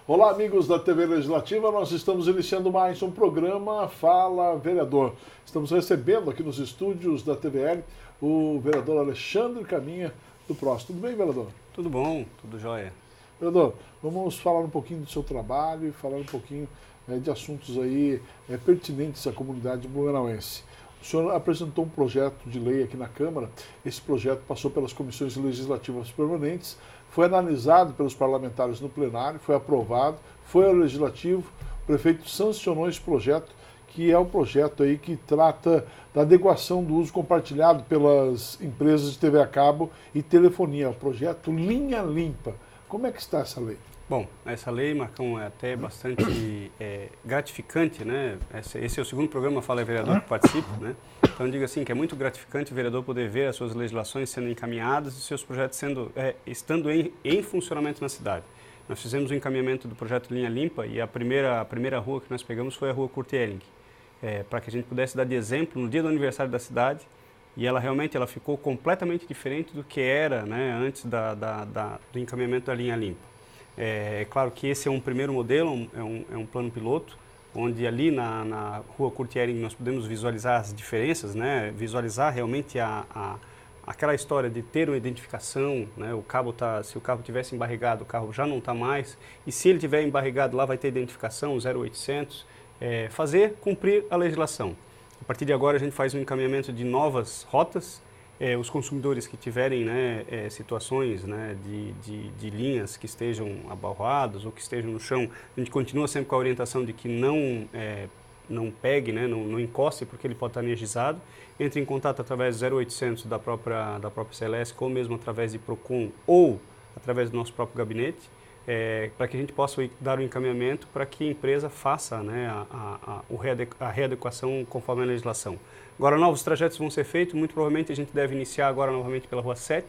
Olá, amigos da TV Legislativa, nós estamos iniciando mais um programa Fala Vereador. Estamos recebendo aqui nos estúdios da TVL o vereador Alexandre Caminha do PROS. Tudo bem, vereador? Tudo bom, tudo jóia. Vereador, vamos falar um pouquinho do seu trabalho e falar um pouquinho de assuntos aí pertinentes à comunidade blumenauense. O senhor apresentou um projeto de lei aqui na Câmara. Esse projeto passou pelas comissões legislativas permanentes, foi analisado pelos parlamentares no plenário, foi aprovado, foi ao legislativo, o prefeito sancionou esse projeto, que é o projeto aí que trata da adequação do uso compartilhado pelas empresas de TV a cabo e telefonia, o projeto Linha Limpa. Como é que está essa lei? Bom, essa lei, Marcão, é até bastante gratificante, né? Esse é o segundo programa Fala Vereador que participo, né? Então, eu digo assim, que é muito gratificante o vereador poder ver as suas legislações sendo encaminhadas e seus projetos estando em funcionamento na cidade. Nós fizemos o encaminhamento do projeto Linha Limpa e a primeira rua que nós pegamos foi a rua Kurt Elling, para que a gente pudesse dar de exemplo no dia do aniversário da cidade, e ela realmente ficou completamente diferente do que era, né, antes do encaminhamento da Linha Limpa. É claro que esse é um primeiro modelo, é um plano piloto, onde ali na rua Kurt Elling nós podemos visualizar as diferenças, né? Visualizar realmente aquela história de ter uma identificação, né? Se o carro tivesse embarrigado, o carro já não está mais, e se ele tiver embarrigado lá vai ter identificação, 0800, cumprir a legislação. A partir de agora a gente faz um encaminhamento de novas rotas. Os consumidores que tiverem, né, situações, né, de linhas que estejam abarroadas ou que estejam no chão, a gente continua sempre com a orientação de que não pegue, né, não encoste, porque ele pode estar energizado. Entre em contato através do 0800 da própria CLS, ou mesmo através de PROCON ou através do nosso próprio gabinete, para que a gente possa dar o encaminhamento para que a empresa faça, né, a readequação conforme a legislação. Agora, novos trajetos vão ser feitos, muito provavelmente a gente deve iniciar agora novamente pela Rua 7,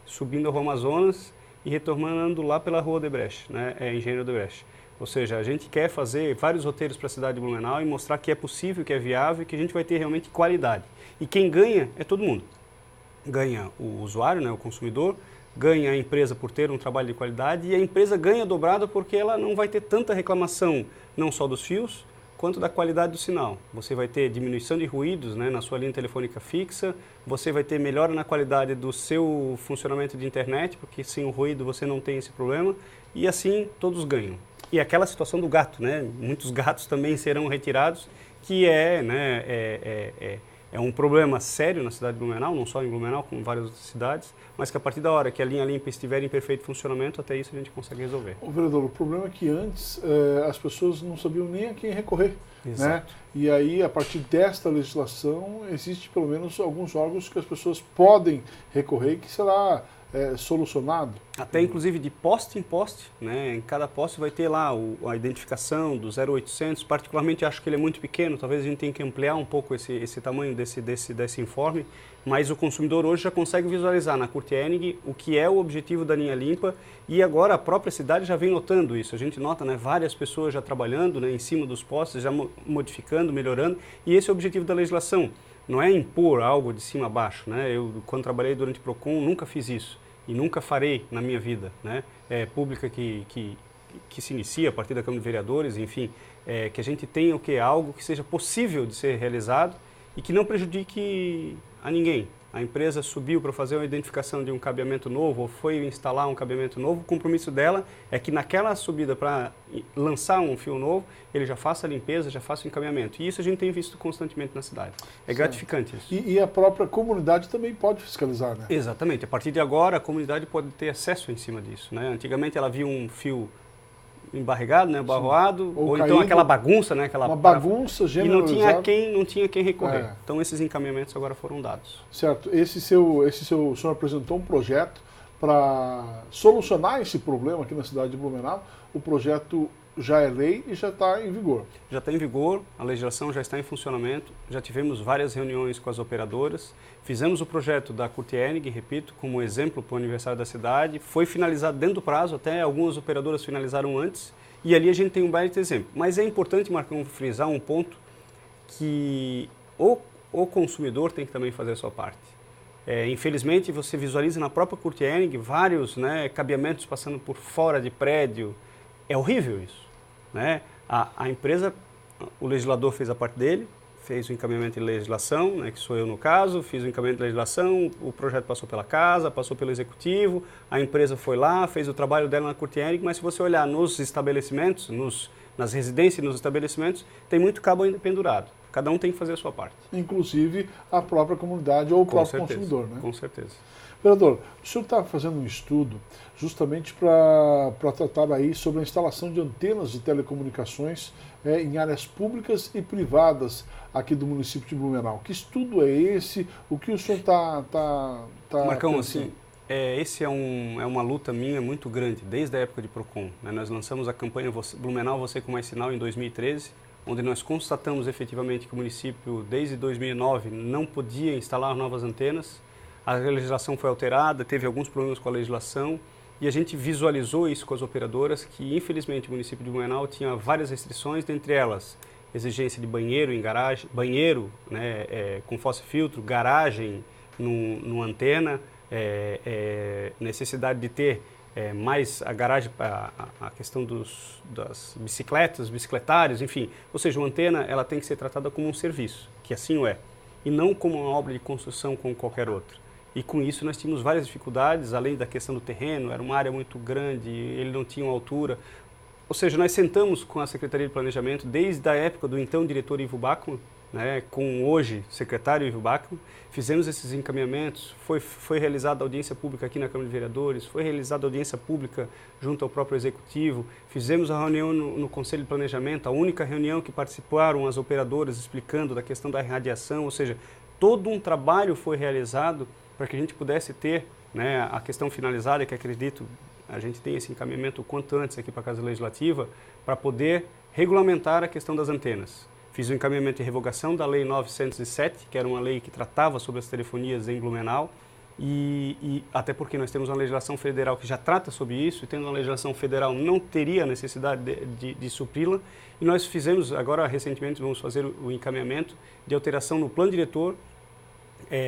subindo a Rua Amazonas e retornando lá pela Rua Odebrecht, né, Engenheiro Odebrecht. Ou seja, a gente quer fazer vários roteiros para a cidade de Blumenau e mostrar que é possível, que é viável e que a gente vai ter realmente qualidade. E quem ganha é todo mundo. Ganha o usuário, né, o consumidor, ganha a empresa por ter um trabalho de qualidade e a empresa ganha dobrado porque ela não vai ter tanta reclamação, não só dos fios, quanto da qualidade do sinal. Você vai ter diminuição de ruídos, né, na sua linha telefônica fixa, você vai ter melhora na qualidade do seu funcionamento de internet, porque sem o ruído você não tem esse problema, e assim todos ganham. E aquela situação do gato, né, muitos gatos também serão retirados, que é um problema sério na cidade de Blumenau, não só em Blumenau, como em várias outras cidades, mas que a partir da hora que a linha limpa estiver em perfeito funcionamento, até isso a gente consegue resolver. Vereador, o problema é que antes as pessoas não sabiam nem a quem recorrer. Exato. Né? E aí, a partir desta legislação, existe pelo menos alguns órgãos que as pessoas podem recorrer e que será solucionado. Até inclusive de poste em poste, né? Em cada poste vai ter lá a identificação do 0800, particularmente acho que ele é muito pequeno, talvez a gente tenha que ampliar um pouco esse tamanho desse informe, mas o consumidor hoje já consegue visualizar na Kurt Elling o que é o objetivo da linha limpa e agora a própria cidade já vem notando isso. A gente nota, né, várias pessoas já trabalhando, né, em cima dos postes, já modificando, melhorando, e esse é o objetivo da legislação. Não é impor algo de cima a baixo, né? Eu, quando trabalhei durante o PROCON, nunca fiz isso. E nunca farei na minha vida, né? Pública que se inicia a partir da Câmara de Vereadores, enfim, que a gente tenha algo que seja possível de ser realizado e que não prejudique a ninguém. A empresa subiu para fazer uma identificação de um cabeamento novo ou foi instalar um cabeamento novo, o compromisso dela é que naquela subida para lançar um fio novo, ele já faça a limpeza, já faça o encaminhamento. E isso a gente tem visto constantemente na cidade. É gratificante isso. E a própria comunidade também pode fiscalizar, né? Exatamente. A partir de agora, a comunidade pode ter acesso em cima disso, né? Antigamente ela via um fio embarrigado, né, abarroado, ou então aquela bagunça, né, uma bagunça generalizada. E não tinha quem recorrer. Então esses encaminhamentos agora foram dados. Certo. O senhor apresentou um projeto para solucionar esse problema aqui na cidade de Blumenau. O projeto já é lei e já está em vigor. Já está em vigor, a legislação já está em funcionamento, já tivemos várias reuniões com as operadoras, fizemos o projeto da Kurt Elling, repito, como exemplo para o aniversário da cidade, foi finalizado dentro do prazo, até algumas operadoras finalizaram antes, e ali a gente tem um baita exemplo. Mas é importante, Marcão, frisar um ponto que o consumidor tem que também fazer a sua parte. Infelizmente, você visualiza na própria Kurt Elling vários, né, cabeamentos passando por fora de prédio, é horrível isso, né? A empresa, o legislador fez a parte dele, fez o encaminhamento de legislação, né, que sou eu no caso, fiz o encaminhamento de legislação, o projeto passou pela casa, passou pelo executivo, a empresa foi lá, fez o trabalho dela na Curtieng, mas se você olhar nos estabelecimentos, nas residências e nos estabelecimentos, tem muito cabo ainda pendurado. Cada um tem que fazer a sua parte. Inclusive a própria comunidade ou o próprio consumidor, né? Com certeza. Vereador, o senhor está fazendo um estudo justamente para tratar aí sobre a instalação de antenas de telecomunicações em áreas públicas e privadas aqui do município de Blumenau. Que estudo é esse? O que o senhor está Marcão, assim, esse é uma luta minha muito grande, desde a época de PROCON, né? Nós lançamos a campanha Blumenau Você com Mais Sinal em 2013, onde nós constatamos efetivamente que o município, desde 2009, não podia instalar novas antenas. A legislação foi alterada, teve alguns problemas com a legislação e a gente visualizou isso com as operadoras, que infelizmente o município de Blumenau tinha várias restrições, dentre elas exigência de banheiro em garagem, banheiro, né, com fósforo-filtro, garagem numa antena, necessidade de ter mais a garagem, a questão das bicicletas, bicicletários, enfim. Ou seja, uma antena ela tem que ser tratada como um serviço, que assim o é, e não como uma obra de construção como qualquer outra. E com isso nós tínhamos várias dificuldades, além da questão do terreno, era uma área muito grande, ele não tinha uma altura. Ou seja, nós sentamos com a Secretaria de Planejamento desde a época do então diretor Ivo Bachmann, né, com hoje secretário Ivo Bachmann, fizemos esses encaminhamentos, foi realizada audiência pública aqui na Câmara de Vereadores, foi realizada audiência pública junto ao próprio Executivo, fizemos a reunião no Conselho de Planejamento, a única reunião que participaram as operadoras explicando da questão da irradiação, ou seja, todo um trabalho foi realizado para que a gente pudesse ter, né, a questão finalizada, que acredito a gente tem esse encaminhamento o quanto antes aqui para a Casa Legislativa, para poder regulamentar a questão das antenas. Fiz o encaminhamento de revogação da Lei 907, que era uma lei que tratava sobre as telefonias em Blumenau, e até porque nós temos uma legislação federal que já trata sobre isso, e tendo uma legislação federal não teria necessidade de supri-la, e nós fizemos, agora recentemente vamos fazer o encaminhamento de alteração no plano diretor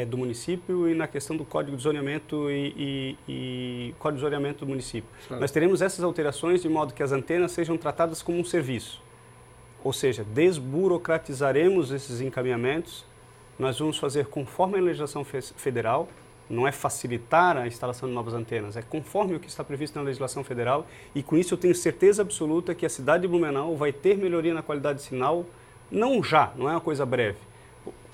do município e na questão do Código de Zoneamento e Código de Zoneamento do município. Claro. Nós teremos essas alterações de modo que as antenas sejam tratadas como um serviço. Ou seja, desburocratizaremos esses encaminhamentos, nós vamos fazer conforme a legislação federal, não é facilitar a instalação de novas antenas, é conforme o que está previsto na legislação federal, e com isso eu tenho certeza absoluta que a cidade de Blumenau vai ter melhoria na qualidade de sinal, não já, não é uma coisa breve.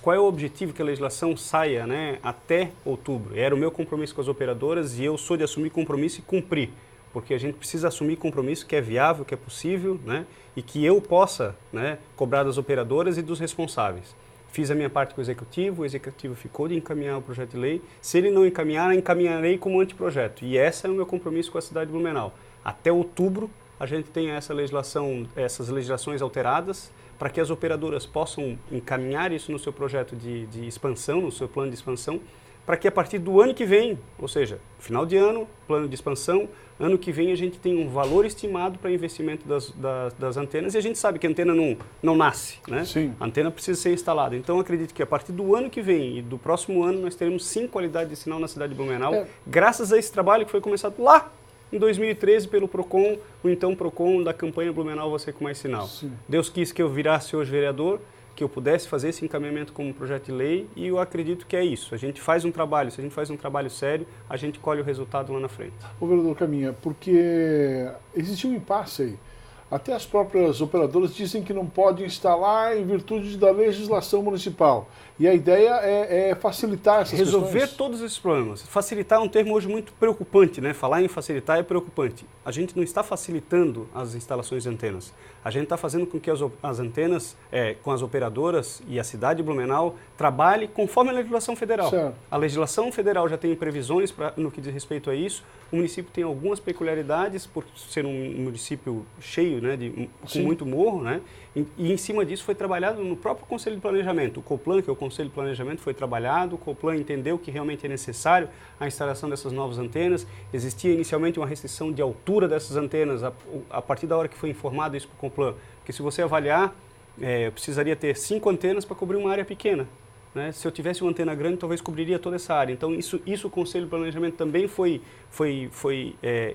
Qual é o objetivo que a legislação saia, né, até outubro? Era o meu compromisso com as operadoras e eu sou de assumir compromisso e cumprir, porque a gente precisa assumir compromisso que é viável, que é possível, né, e que eu possa, né, cobrar das operadoras e dos responsáveis. Fiz a minha parte com o executivo ficou de encaminhar o projeto de lei. Se ele não encaminhar, encaminharei como anteprojeto. E esse é o meu compromisso com a cidade de Blumenau. Até outubro a gente tem essa legislação, essas legislações alteradas, para que as operadoras possam encaminhar isso no seu projeto de expansão, no seu plano de expansão, para que a partir do ano que vem, ou seja, final de ano, plano de expansão, ano que vem a gente tem um valor estimado para investimento das antenas, e a gente sabe que a antena não nasce, né? Sim. A antena precisa ser instalada. Então, acredito que a partir do ano que vem e do próximo ano, nós teremos 5 qualidades de sinal na cidade de Blumenau, graças a esse trabalho que foi começado lá em 2013 pelo PROCON, o então PROCON da campanha Blumenau Você com Mais Sinal. Sim. Deus quis que eu virasse hoje vereador, que eu pudesse fazer esse encaminhamento como projeto de lei, e eu acredito que é isso. A gente faz um trabalho, se a gente faz um trabalho sério, a gente colhe o resultado lá na frente. Ô, vereador Caminha, porque existe um impasse aí. Até as próprias operadoras dizem que não pode instalar em virtude da legislação municipal. E a ideia é facilitar essas resolver questões. Todos esses problemas. Facilitar é um termo hoje muito preocupante, né? Falar em facilitar é preocupante. A gente não está facilitando as instalações de antenas. A gente está fazendo com que as antenas, com as operadoras e a cidade de Blumenau, trabalhe conforme a legislação federal. Certo. A legislação federal já tem previsões no que diz respeito a isso. O município tem algumas peculiaridades por ser um município cheio, né, com muito morro, né? E em cima disso foi trabalhado no próprio Conselho de Planejamento. O COPLAN, que é o Conselho de Planejamento, foi trabalhado, o COPLAN entendeu que realmente é necessário a instalação dessas novas antenas. Existia inicialmente uma restrição de altura dessas antenas, a partir da hora que foi informado isso para o COPLAN, porque se você avaliar, precisaria ter 5 antenas para cobrir uma área pequena. né? Se eu tivesse uma antena grande, talvez cobriria toda essa área. Então, isso o Conselho de Planejamento também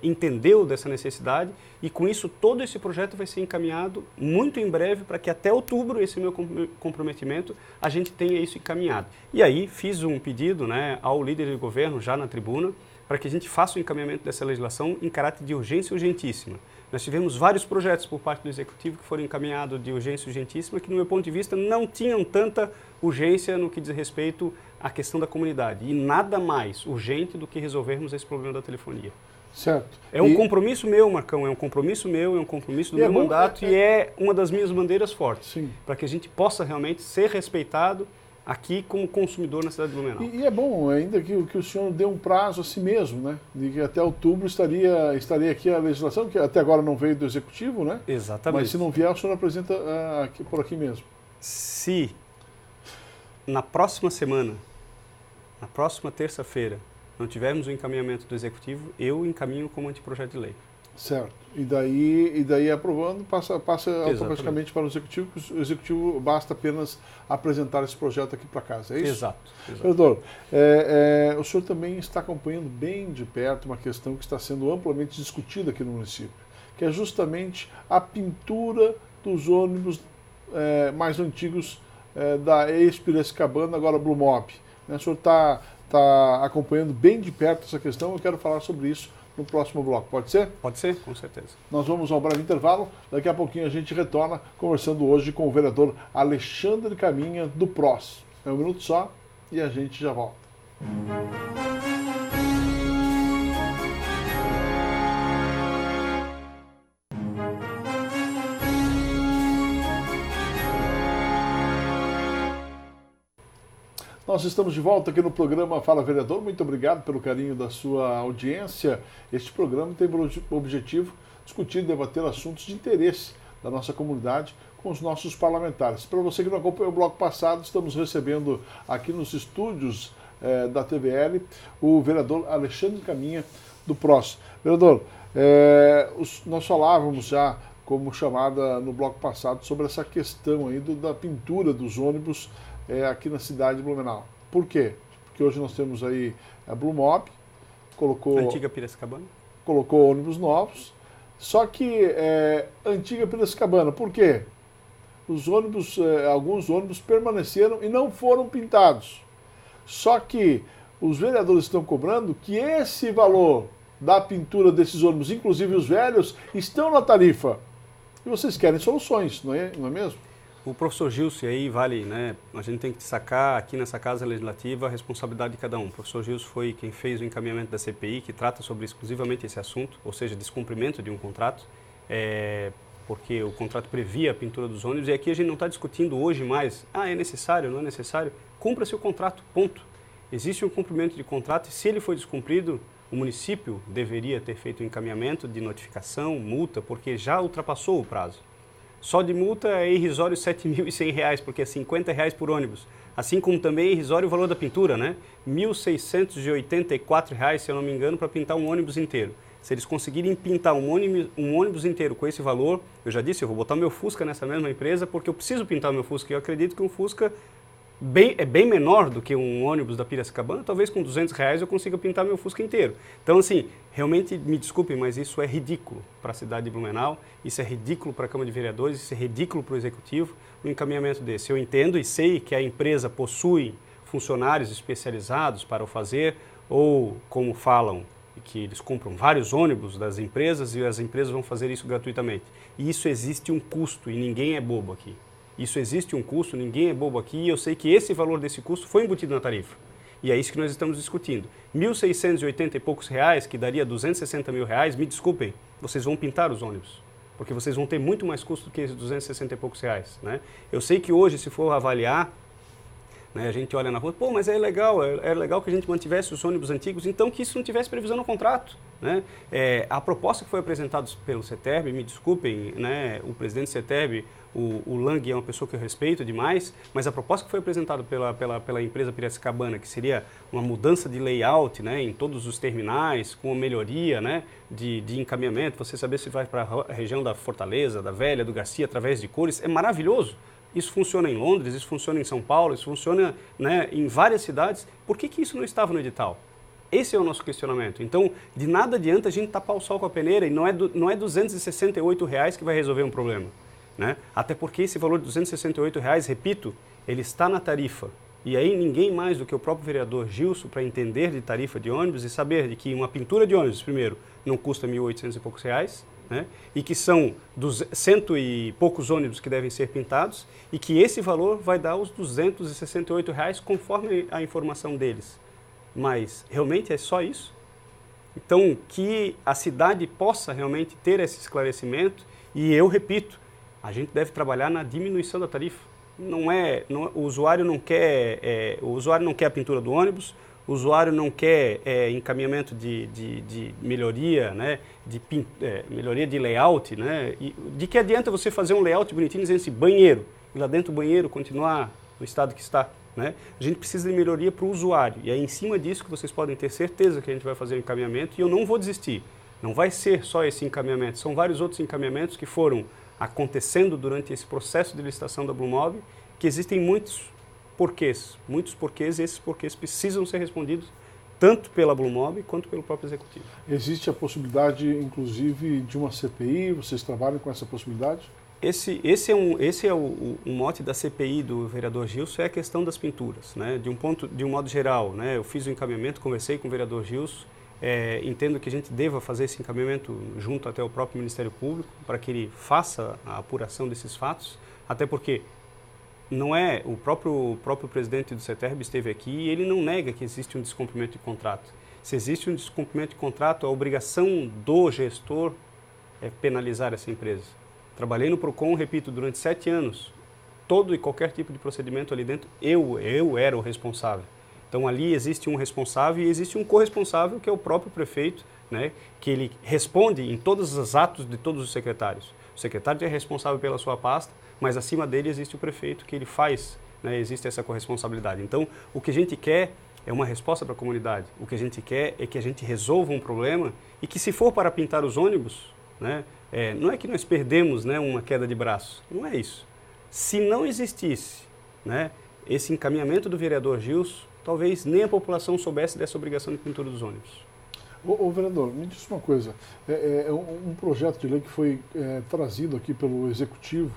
entendeu dessa necessidade e, com isso, todo esse projeto vai ser encaminhado muito em breve para que até outubro, esse meu comprometimento, a gente tenha isso encaminhado. E aí, fiz um pedido, né, ao líder de governo, já na tribuna, para que a gente faça o encaminhamento dessa legislação em caráter de urgência urgentíssima. Nós tivemos vários projetos por parte do Executivo que foram encaminhados de urgência urgentíssima, que, no meu ponto de vista, não tinham tanta urgência no que diz respeito à questão da comunidade. E nada mais urgente do que resolvermos esse problema da telefonia. Certo. É um compromisso meu, Marcão, é um compromisso meu, é um compromisso do meu mandato e é uma das minhas bandeiras fortes, para que a gente possa realmente ser respeitado aqui como consumidor na cidade de Blumenau. E é bom ainda que o senhor dê um prazo a si mesmo, né? De que até outubro estaria aqui a legislação, que até agora não veio do Executivo, né? Exatamente. Mas se não vier, o senhor apresenta por aqui mesmo. Se na próxima semana, na próxima terça-feira, não tivermos o encaminhamento do Executivo, eu encaminho como anteprojeto de lei. Certo. E daí aprovando, passa automaticamente para o Executivo, que o Executivo basta apenas apresentar esse projeto aqui para casa, é isso? Exato. Vereador, o senhor também está acompanhando bem de perto uma questão que está sendo amplamente discutida aqui no município, que é justamente a pintura dos ônibus mais antigos da ex-Piracicabana, agora Blue Mob. O senhor está acompanhando bem de perto essa questão, eu quero falar sobre isso no próximo bloco. Pode ser? Pode ser, com certeza. Nós vamos a um breve intervalo, daqui a pouquinho a gente retorna conversando hoje com o vereador Alexandre Caminha, do PROS. É um minuto só e a gente já volta. Nós estamos de volta aqui no programa Fala Vereador. Muito obrigado pelo carinho da sua audiência. Este programa tem por objetivo discutir e debater assuntos de interesse da nossa comunidade com os nossos parlamentares. Para você que não acompanhou o bloco passado, estamos recebendo aqui nos estúdios da TVL o vereador Alexandre Caminha, do PROS. Vereador, nós falávamos já, como chamada no bloco passado, sobre essa questão aí da pintura dos ônibus aqui na cidade de Blumenau. Por quê? Porque hoje nós temos aí a Blue Mob, colocou... Antiga Piracicabana. Colocou ônibus novos, só que antiga Piracicabana. Por quê? Os ônibus, alguns ônibus permaneceram e não foram pintados. Só que os vereadores estão cobrando que esse valor da pintura desses ônibus, inclusive os velhos, estão na tarifa. E vocês querem soluções, não é mesmo? O professor Gilson aí vale, né? A gente tem que sacar aqui nessa Casa Legislativa a responsabilidade de cada um. O professor Gilson foi quem fez o encaminhamento da CPI, que trata sobre exclusivamente esse assunto, ou seja, descumprimento de um contrato, porque o contrato previa a pintura dos ônibus, e aqui a gente não está discutindo hoje mais, é necessário, não é necessário, cumpra-se o contrato, ponto. Existe um cumprimento de contrato e, se ele foi descumprido, o município deveria ter feito o encaminhamento de notificação, multa, porque já ultrapassou o prazo. Só de multa é irrisório R$ 7.100, porque é R$ 50 por ônibus. Assim como também é irrisório o valor da pintura, né? R$ 1.684, se eu não me engano, para pintar um ônibus inteiro. Se eles conseguirem pintar um ônibus inteiro com esse valor, eu já disse, eu vou botar meu Fusca nessa mesma empresa, porque eu preciso pintar o meu Fusca. Eu acredito que um Fusca é bem menor do que um ônibus da Piracicabana, talvez com R$ 200 eu consiga pintar meu Fusca inteiro. Então, assim, realmente, me desculpem, mas isso é ridículo para a cidade de Blumenau, isso é ridículo para a Câmara de Vereadores, isso é ridículo para o Executivo, um encaminhamento desse. Eu entendo e sei que a empresa possui funcionários especializados para o fazer, ou, como falam, que eles compram vários ônibus das empresas e as empresas vão fazer isso gratuitamente. E isso existe um custo e ninguém é bobo aqui. Isso existe um custo, ninguém é bobo aqui, e eu sei que esse valor desse custo foi embutido na tarifa. E é isso que nós estamos discutindo. R$ 1.680 e poucos, que daria R$ 260 mil, me desculpem, vocês vão pintar os ônibus, porque vocês vão ter muito mais custo do que esses R$ 260 e poucos. Né? Eu sei que hoje, se for avaliar, né, a gente olha na rua, mas é legal que a gente mantivesse os ônibus antigos, então que isso não tivesse previsão no contrato. Né? A proposta que foi apresentada pelo CETERB, me desculpem, né, o presidente do CETERB, o Lang é uma pessoa que eu respeito demais, mas a proposta que foi apresentada pela empresa Piracicabana, que seria uma mudança de layout, né, em todos os terminais, com uma melhoria, né, de encaminhamento, você saber se vai para a região da Fortaleza, da Velha, do Garcia, através de cores, é maravilhoso. Isso funciona em Londres, isso funciona em São Paulo, isso funciona, né, em várias cidades. Por que isso não estava no edital? Esse é o nosso questionamento. Então, de nada adianta a gente tapar o sol com a peneira e não é R$268 que vai resolver um problema. Né? Até porque esse valor de R$268, repito, ele está na tarifa. E aí ninguém mais do que o próprio vereador Gilson, para entender de tarifa de ônibus e saber de que uma pintura de ônibus, primeiro, não custa R$1.800 e poucos, né? E que são 100 e poucos ônibus que devem ser pintados e que esse valor vai dar os R$268 conforme a informação deles. Mas realmente é só isso? Então, que a cidade possa realmente ter esse esclarecimento e eu repito, a gente deve trabalhar na diminuição da tarifa. O usuário não quer a pintura do ônibus, o usuário não quer encaminhamento de melhoria, né, melhoria de layout, né, e de que adianta você fazer um layout bonitinho dizendo assim, banheiro, e lá dentro do banheiro continuar no estado que está, né? A gente precisa de melhoria para o usuário, e é em cima disso que vocês podem ter certeza que a gente vai fazer o encaminhamento, e eu não vou desistir. Não vai ser só esse encaminhamento, são vários outros encaminhamentos que foram acontecendo durante esse processo de licitação da Blue Mob, que existem muitos porquês, e esses porquês precisam ser respondidos tanto pela Blue Mob quanto pelo próprio executivo. Existe a possibilidade, inclusive, de uma CPI? Vocês trabalham com essa possibilidade? Esse é o mote da CPI do vereador Gilson, é a questão das pinturas, né? De um modo geral, né? Eu fiz o encaminhamento, conversei com o vereador Gilson, entendo que a gente deva fazer esse encaminhamento junto até o próprio Ministério Público para que ele faça a apuração desses fatos, até porque não é o próprio presidente do CETERB esteve aqui e ele não nega que existe um descumprimento de contrato. Se existe um descumprimento de contrato, a obrigação do gestor é penalizar essa empresa. Trabalhei no PROCON, repito, durante 7 anos. Todo e qualquer tipo de procedimento ali dentro, eu era o responsável. Então ali existe um responsável e existe um corresponsável que é o próprio prefeito, né, que ele responde em todos os atos de todos os secretários. O secretário é responsável pela sua pasta, mas acima dele existe o prefeito que ele faz, né, existe essa corresponsabilidade. Então o que a gente quer é uma resposta para a comunidade. O que a gente quer é que a gente resolva um problema e que se for para pintar os ônibus, né, não é que nós perdemos, né, uma queda de braço, não é isso. Se não existisse, né, esse encaminhamento do vereador Gilson, talvez nem a população soubesse dessa obrigação de pintura dos ônibus. Ô vereador, me diz uma coisa, um projeto de lei que foi trazido aqui pelo Executivo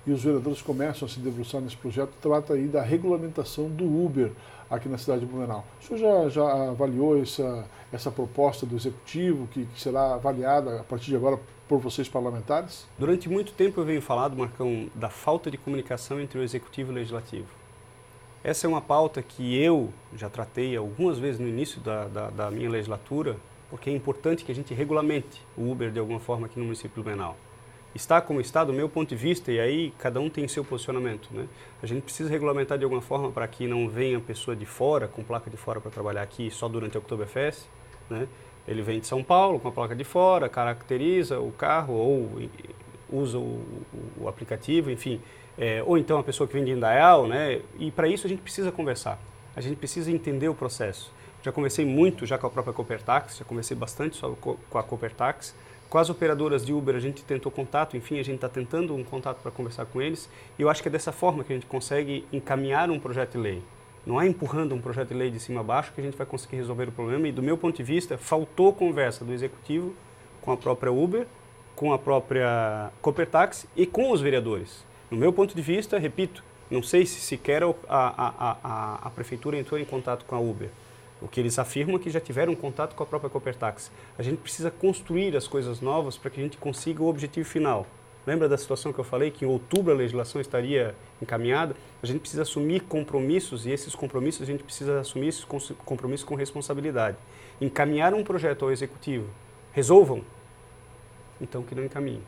e os vereadores começam a se debruçar nesse projeto, trata aí da regulamentação do Uber aqui na cidade de Blumenau. O senhor já avaliou essa proposta do Executivo, que será avaliada a partir de agora por vocês parlamentares? Durante muito tempo eu venho falando, Marcão, da falta de comunicação entre o Executivo e o Legislativo. Essa é uma pauta que eu já tratei algumas vezes no início da minha legislatura, porque é importante que a gente regulamente o Uber de alguma forma aqui no município de Blumenau. Está como está, do meu ponto de vista, e aí cada um tem seu posicionamento, né? A gente precisa regulamentar de alguma forma para que não venha pessoa de fora, com placa de fora para trabalhar aqui só durante a Oktoberfest, né? Ele vem de São Paulo com a placa de fora, caracteriza o carro ou usa o aplicativo, enfim. Ou então a pessoa que vem de Indaial, né? E para isso a gente precisa conversar, a gente precisa entender o processo. Já conversei muito já com a própria Copertax, já conversei bastante só com a Copertax. Com as operadoras de Uber a gente tentou contato, enfim, a gente está tentando um contato para conversar com eles. E eu acho que é dessa forma que a gente consegue encaminhar um projeto de lei. Não é empurrando um projeto de lei de cima a baixo que a gente vai conseguir resolver o problema. E do meu ponto de vista, faltou conversa do Executivo com a própria Uber, com a própria Copertax e com os vereadores. No meu ponto de vista, repito, não sei se sequer a Prefeitura entrou em contato com a Uber. O que eles afirmam é que já tiveram contato com a própria Copertax. A gente precisa construir as coisas novas para que a gente consiga o objetivo final. Lembra da situação que eu falei, que em outubro a legislação estaria encaminhada? A gente precisa assumir compromissos e esses compromissos a gente precisa assumir esses compromissos com responsabilidade. Encaminhar um projeto ao Executivo, resolvam, então que não encaminhem.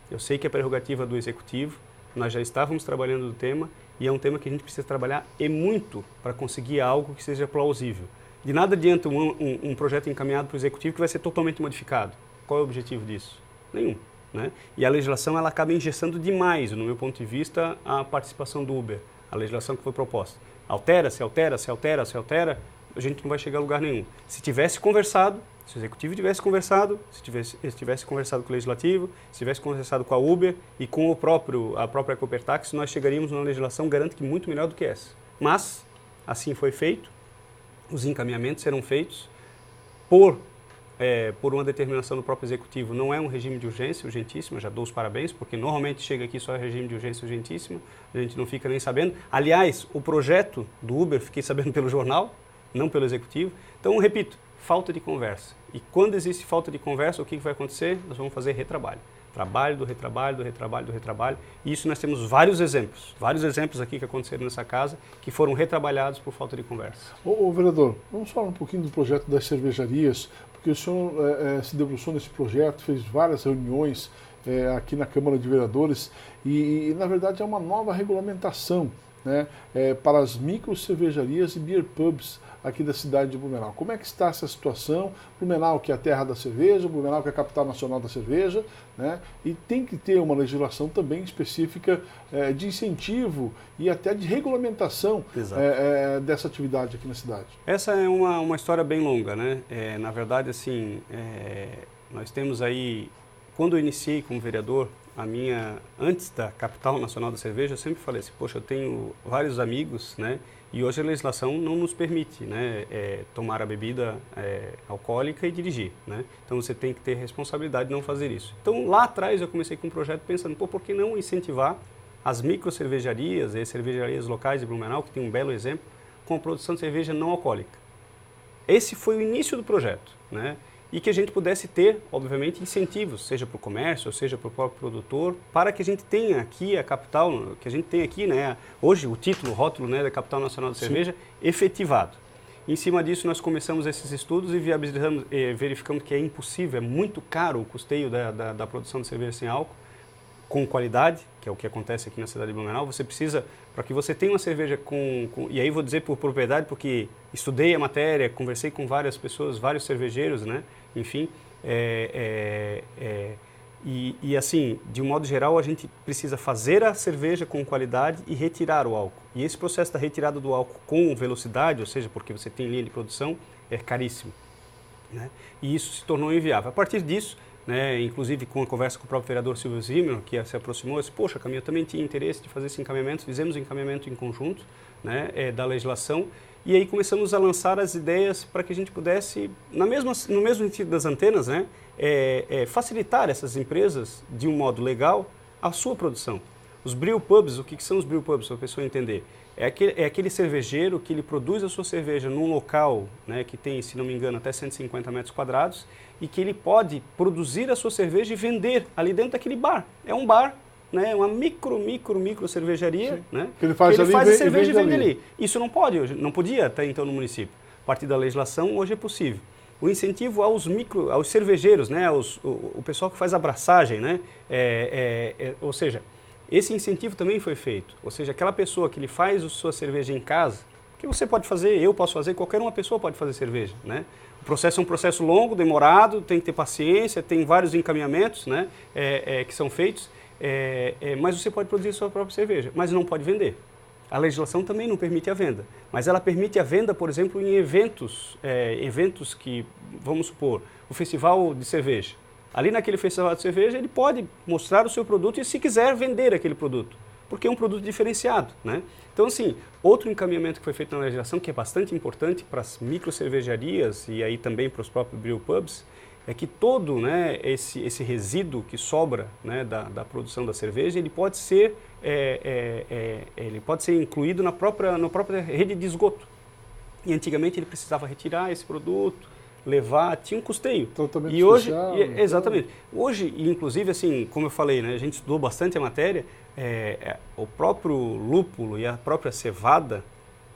Eu sei que é prerrogativa do Executivo, nós já estávamos trabalhando no tema e é um tema que a gente precisa trabalhar e muito para conseguir algo que seja plausível. De nada adianta um projeto encaminhado para o Executivo que vai ser totalmente modificado. Qual é o objetivo disso? Nenhum. Né? E a legislação ela acaba engessando demais, no meu ponto de vista, a participação do Uber, a legislação que foi proposta. Altera, a gente não vai chegar a lugar nenhum. Se tivesse conversado, Se o executivo tivesse conversado, se tivesse conversado com o legislativo, se tivesse conversado com a Uber e com a própria Copertax, nós chegaríamos numa legislação, garanto que muito melhor do que essa. Mas, assim foi feito, os encaminhamentos serão feitos por uma determinação do próprio executivo. Não é um regime de urgência, urgentíssima, já dou os parabéns, porque normalmente chega aqui só regime de urgência, urgentíssima, a gente não fica nem sabendo. Aliás, o projeto do Uber, fiquei sabendo pelo jornal, não pelo executivo. Então, repito, falta de conversa. E quando existe falta de conversa, o que vai acontecer? Nós vamos fazer retrabalho. Trabalho do retrabalho, do retrabalho, do retrabalho. E isso nós temos vários exemplos aqui que aconteceram nessa casa, que foram retrabalhados por falta de conversa. Ô vereador, vamos falar um pouquinho do projeto das cervejarias, porque o senhor se debruçou nesse projeto, fez várias reuniões aqui na Câmara de Vereadores e na verdade é uma nova regulamentação, né, para as micro cervejarias e beer pubs aqui da cidade de Blumenau. Como é que está essa situação? Blumenau, que é a terra da cerveja, Blumenau, que é a capital nacional da cerveja, né? E tem que ter uma legislação também específica de incentivo e até de regulamentação dessa atividade aqui na cidade. Essa é uma história bem longa, né? Na verdade, assim, nós temos aí, quando eu iniciei como vereador, antes da capital nacional da cerveja, eu sempre falei assim, poxa, eu tenho vários amigos, né? E hoje a legislação não nos permite, né, tomar a bebida alcoólica e dirigir, né? Então você tem que ter responsabilidade de não fazer isso. Então lá atrás eu comecei com um projeto pensando, por que não incentivar as micro cervejarias e cervejarias locais de Blumenau, que tem um belo exemplo, com a produção de cerveja não alcoólica. Esse foi o início do projeto, né? E que a gente pudesse ter, obviamente, incentivos, seja para o comércio, ou seja para o próprio produtor, para que a gente tenha aqui a capital, que a gente tem aqui, né, hoje o título, o rótulo, né, da Capital Nacional da Cerveja, efetivado. Em cima disso, nós começamos esses estudos e verificamos que é impossível, é muito caro o custeio da produção de cerveja sem álcool, com qualidade, que é o que acontece aqui na cidade de Blumenau. Você precisa, para que você tenha uma cerveja e aí vou dizer por propriedade, porque estudei a matéria, conversei com várias pessoas, vários cervejeiros, né? Enfim, e assim, de um modo geral, a gente precisa fazer a cerveja com qualidade e retirar o álcool. E esse processo da retirada do álcool com velocidade, ou seja, porque você tem linha de produção, é caríssimo, né? E isso se tornou inviável. A partir disso, né, inclusive com a conversa com o próprio vereador Silvio Zimmer, que se aproximou, eu disse, poxa, Camilo, eu também tinha interesse de fazer esse encaminhamento, fizemos o encaminhamento em conjunto, né, da legislação, e aí começamos a lançar as ideias para que a gente pudesse, no mesmo sentido das antenas, né, facilitar essas empresas, de um modo legal, a sua produção. Os brew pubs, o que são os brew pubs, para a pessoa entender? É aquele cervejeiro que ele produz a sua cerveja num local, né, que tem, se não me engano, até 150 metros quadrados, e que ele pode produzir a sua cerveja e vender ali dentro daquele bar. É um bar, né, uma micro cervejaria, né, que ele faz a cerveja e vende ali. Isso não pode hoje, não podia até então no município. A partir da legislação, hoje é possível. O incentivo aos cervejeiros, né, o pessoal que faz abraçagem, né, ou seja, esse incentivo também foi feito. Ou seja, aquela pessoa que ele faz a sua cerveja em casa, que você pode fazer, eu posso fazer, qualquer uma pessoa pode fazer cerveja, né? O processo é um processo longo, demorado, tem que ter paciência, tem vários encaminhamentos, né, que são feitos, mas você pode produzir a sua própria cerveja, mas não pode vender. A legislação também não permite a venda, mas ela permite a venda, por exemplo, em eventos que, vamos supor, o festival de cerveja. Ali naquele festival de cerveja, ele pode mostrar o seu produto e, se quiser, vender aquele produto, porque é um produto diferenciado, né? Então, assim, outro encaminhamento que foi feito na legislação, que é bastante importante para as micro cervejarias e aí também para os próprios brew pubs, é que todo, né, esse resíduo que sobra, né, da produção da cerveja, ele pode ser incluído na própria rede de esgoto. E antigamente ele precisava retirar esse produto, levar, tinha um custeio. Totalmente e hoje, social, exatamente. Hoje, inclusive, assim, como eu falei, né, a gente estudou bastante a matéria, o próprio lúpulo e a própria cevada,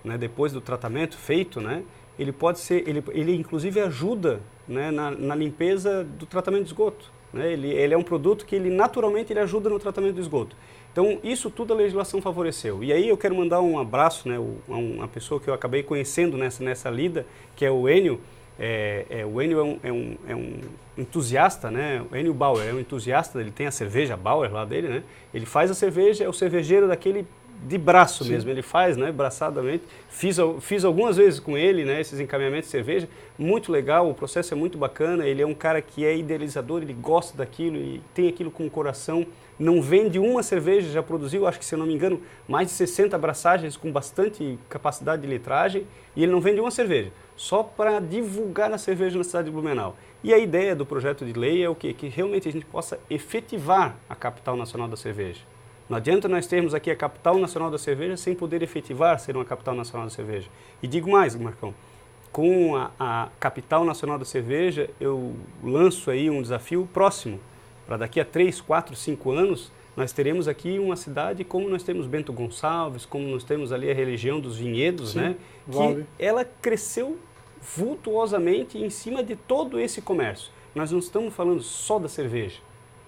né, depois do tratamento feito, né, ele pode ser, ele inclusive ajuda, né, na limpeza do tratamento de esgoto, né? Ele é um produto que naturalmente ele ajuda no tratamento do esgoto. Então, isso tudo a legislação favoreceu. E aí eu quero mandar um abraço, né, a uma pessoa que eu acabei conhecendo nessa lida, que é o Enio. O Enio é um entusiasta, né? O Enio Bauer é um entusiasta, ele tem a cerveja Bauer lá dele, né? Ele faz a cerveja, é o cervejeiro de braço Sim. mesmo, ele faz, né, braçadamente. Fiz algumas vezes com ele, né, esses encaminhamentos de cerveja, muito legal, o processo é muito bacana, ele é um cara que é idealizador, ele gosta daquilo e tem aquilo com o coração, não vende uma cerveja, já produziu, acho que se eu não me engano, mais de 60 abraçagens com bastante capacidade de litragem, e ele não vende uma cerveja, só para divulgar a cerveja na cidade de Blumenau. E a ideia do projeto de lei é o quê? Que realmente a gente possa efetivar a capital nacional da cerveja. Não adianta nós termos aqui a capital nacional da cerveja sem poder efetivar ser uma capital nacional da cerveja. E digo mais, Marcão, com a capital nacional da cerveja, eu lanço aí um desafio próximo. Para daqui a 3, 4, 5 anos, nós teremos aqui uma cidade como nós temos Bento Gonçalves, como nós temos ali a região dos vinhedos, sim, né? Que ela cresceu vultuosamente em cima de todo esse comércio. Nós não estamos falando só da cerveja.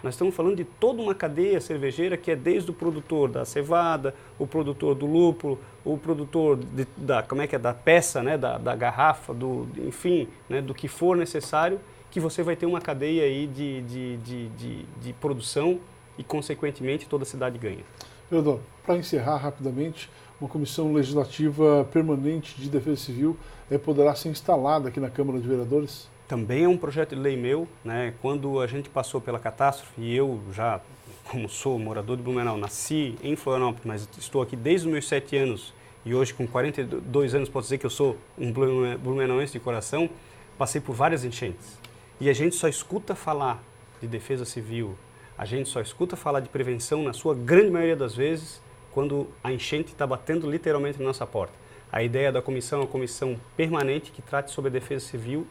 Nós estamos falando de toda uma cadeia cervejeira que é desde o produtor da cevada, o produtor do lúpulo, o produtor da peça, né, da garrafa, enfim, né, do que for necessário, que você vai ter uma cadeia aí de produção e, consequentemente, toda a cidade ganha. Vereador, para encerrar rapidamente, uma comissão legislativa permanente de defesa civil poderá ser instalada aqui na Câmara de Vereadores? Também é um projeto de lei meu, né? Quando a gente passou pela catástrofe, e eu já, como sou morador de Blumenau, nasci em Florianópolis, mas estou aqui desde os meus 7 anos, e hoje com 42 anos posso dizer que eu sou um blumenauense de coração, passei por várias enchentes. E a gente só escuta falar de defesa civil, a gente só escuta falar de prevenção, na sua grande maioria das vezes, quando a enchente está batendo literalmente na nossa porta. A ideia da comissão é uma comissão permanente que trate sobre a defesa civil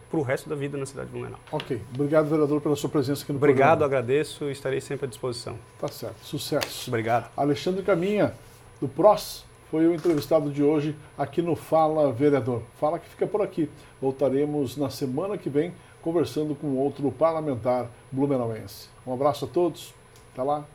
para o resto da vida na cidade de Blumenau. Ok. Obrigado, vereador, pela sua presença aqui no programa. Obrigado, agradeço e estarei sempre à disposição. Tá certo. Sucesso. Obrigado. Alexandre Caminha, do PROS, foi o entrevistado de hoje aqui no Fala Vereador. Fala que fica por aqui. Voltaremos na semana que vem conversando com outro parlamentar blumenauense. Um abraço a todos. Até lá.